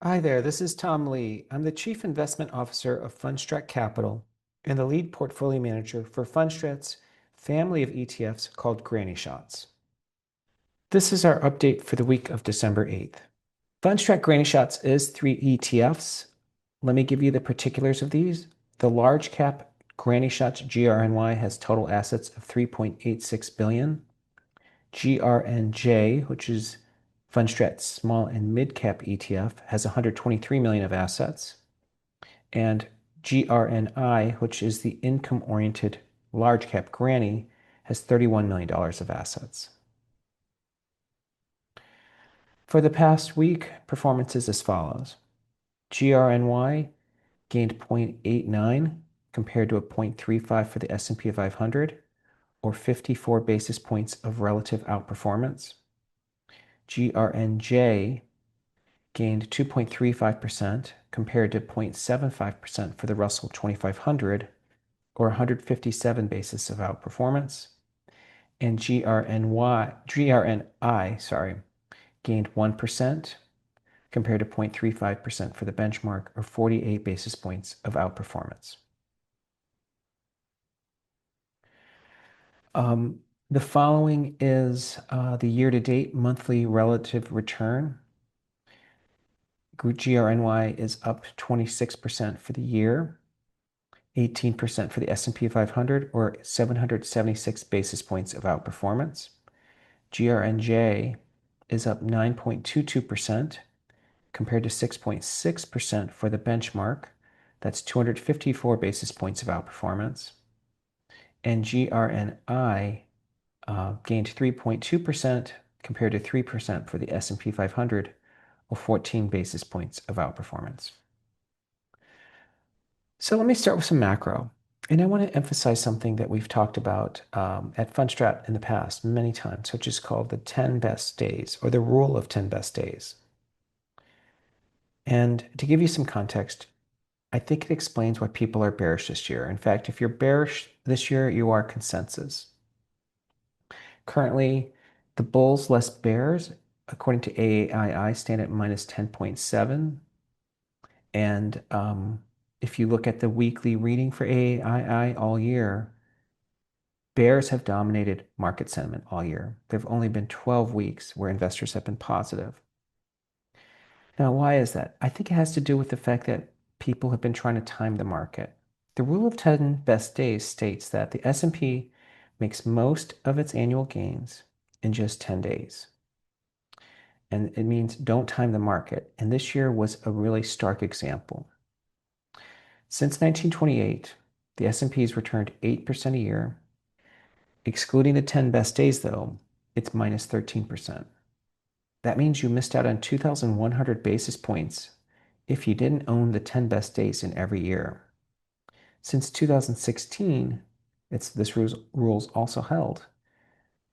Hi there, this is Tom Lee. I'm the Chief Investment Officer of Fundstrat Capital and the lead portfolio manager for Fundstrat's family of ETFs called Granny Shots. This is our update for the week of December 8th. Fundstrat Granny Shots is 3 ETFs. Let me give you the particulars of these. The large cap Granny Shots GRNY has total assets of 3.86 billion. GRNJ, which is Fundstrat's small and mid cap ETF, has 123 million of assets. And GRNI, which is the income-oriented large cap granny, has $31 million of assets. For the past week, performance is as follows. GRNY gained 0.89 compared to a 0.35 for the S&P 500, or 54 basis points of relative outperformance. GRNJ gained 2.35% compared to 0.75% for the Russell 2500, or 157 basis of outperformance. And GRNI, gained 1% compared to 0.35% for the benchmark, or 48 basis points of outperformance. The following is the year-to-date monthly relative return. GRNY is up 26% for the year, 18% for the S&P 500, or 776 basis points of outperformance. GRNJ is up 9.22% compared to 6.6% for the benchmark. That's 254 basis points of outperformance. And GRNI gained 3.2% compared to 3% for the S&P 500, or 14 basis points of outperformance. So let me start with some macro. And I want to emphasize something that we've talked about at Fundstrat in the past many times, which is called the 10 best days, or the rule of 10 best days. And to give you some context, I think it explains why people are bearish this year. In fact, if you're bearish this year, you are consensus. Currently, the bulls less bears, according to AAII, stand at minus 10.7. And if you look at the weekly reading for AAII all year, bears have dominated market sentiment all year. There have only been 12 weeks where investors have been positive. Now, why is that? I think it has to do with the fact that people have been trying to time the market. The rule of 10 best days states that the S&P makes most of its annual gains in just 10 days. And it means don't time the market. And this year was a really stark example. Since 1928, the S&P has returned 8% a year. Excluding the 10 best days, though, it's minus 13%. That means you missed out on 2,100 basis points if you didn't own the 10 best days in every year. Since 2016, this rule's also held.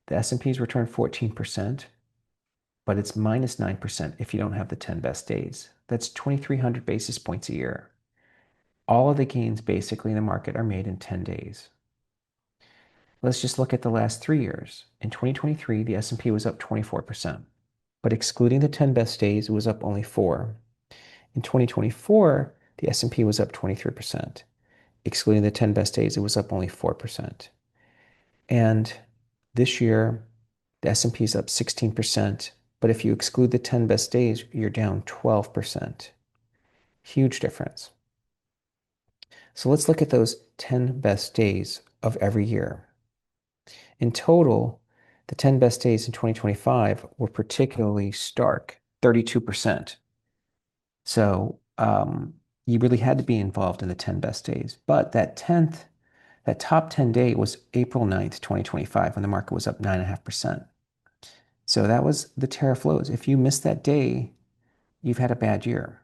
The S&P's returned 14%, but it's minus 9% if you don't have the 10 best days. That's 2,300 basis points a year. All of the gains basically in the market are made in 10 days. Let's just look at the last 3 years. In 2023, the S&P was up 24%, but excluding the 10 best days, it was up only 4%. In 2024, the S&P was up 23%. Excluding the 10 best days, it was up only 4%. And this year, the S&P is up 16%, but if you exclude the 10 best days, you're down 12%. Huge difference. So let's look at those 10 best days of every year. In total, the 10 best days in 2025 were particularly stark, 32%. So you really had to be involved in the 10 best days. But that top 10 day was April 9th, 2025, when the market was up 9.5%. So that was the tariff lows. If you missed that day, you've had a bad year.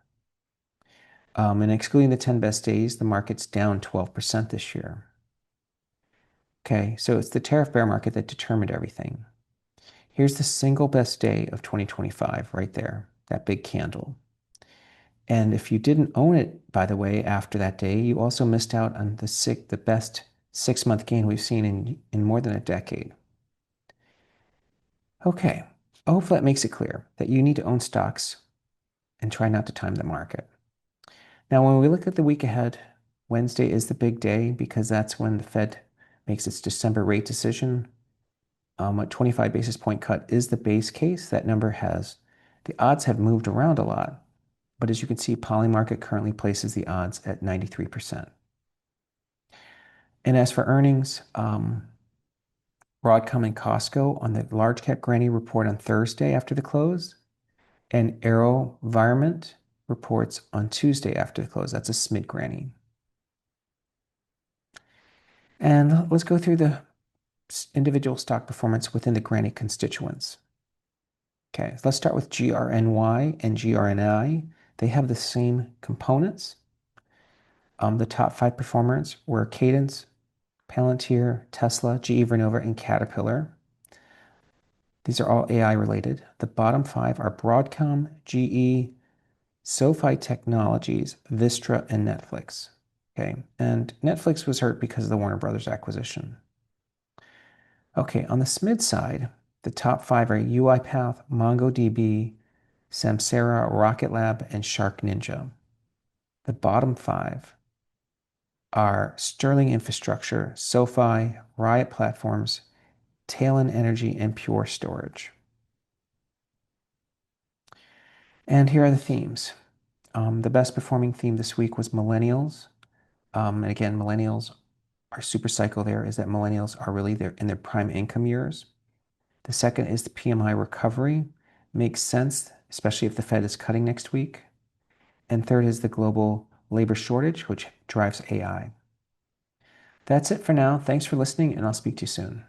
And excluding the 10 best days, the market's down 12% this year. Okay, so it's the tariff bear market that determined everything. Here's the single best day of 2025 right there, that big candle. And if you didn't own it, by the way, after that day, you also missed out on the best 6-month gain we've seen in more than a decade. Okay, hopefully that makes it clear that you need to own stocks and try not to time the market. Now, when we look at the week ahead, Wednesday is the big day because that's when the Fed makes its December rate decision. A 25 basis point cut is the base case. That number the odds have moved around a lot, but as you can see, Polymarket currently places the odds at 93%. And as for earnings, Broadcom and Costco on the large cap Granny report on Thursday after the close, and AeroVironment reports on Tuesday after the close. That's a SMID Granny. And let's go through the individual stock performance within the Granny constituents. Okay, so let's start with GRNY and GRNI. They have the same components. The top 5 performers were Cadence, Palantir, Tesla, GE Vernova, and Caterpillar. These are all AI related. The bottom 5 are Broadcom, GE, SoFi Technologies, Vistra, and Netflix. Okay, and Netflix was hurt because of the Warner Brothers acquisition. Okay, on the SMID side, the top 5 are UiPath, MongoDB, Samsara, Rocket Lab, and Shark Ninja. The bottom 5 are Sterling Infrastructure, SoFi, Riot Platforms, Talon Energy, and Pure Storage. And here are the themes. The best performing theme this week was Millennials. And again, Millennials, our super cycle there is that Millennials are really in their prime income years. The second is the PMI Recovery. Makes sense, especially if the Fed is cutting next week. And third is the global labor shortage, which drives AI. That's it for now. Thanks for listening, and I'll speak to you soon.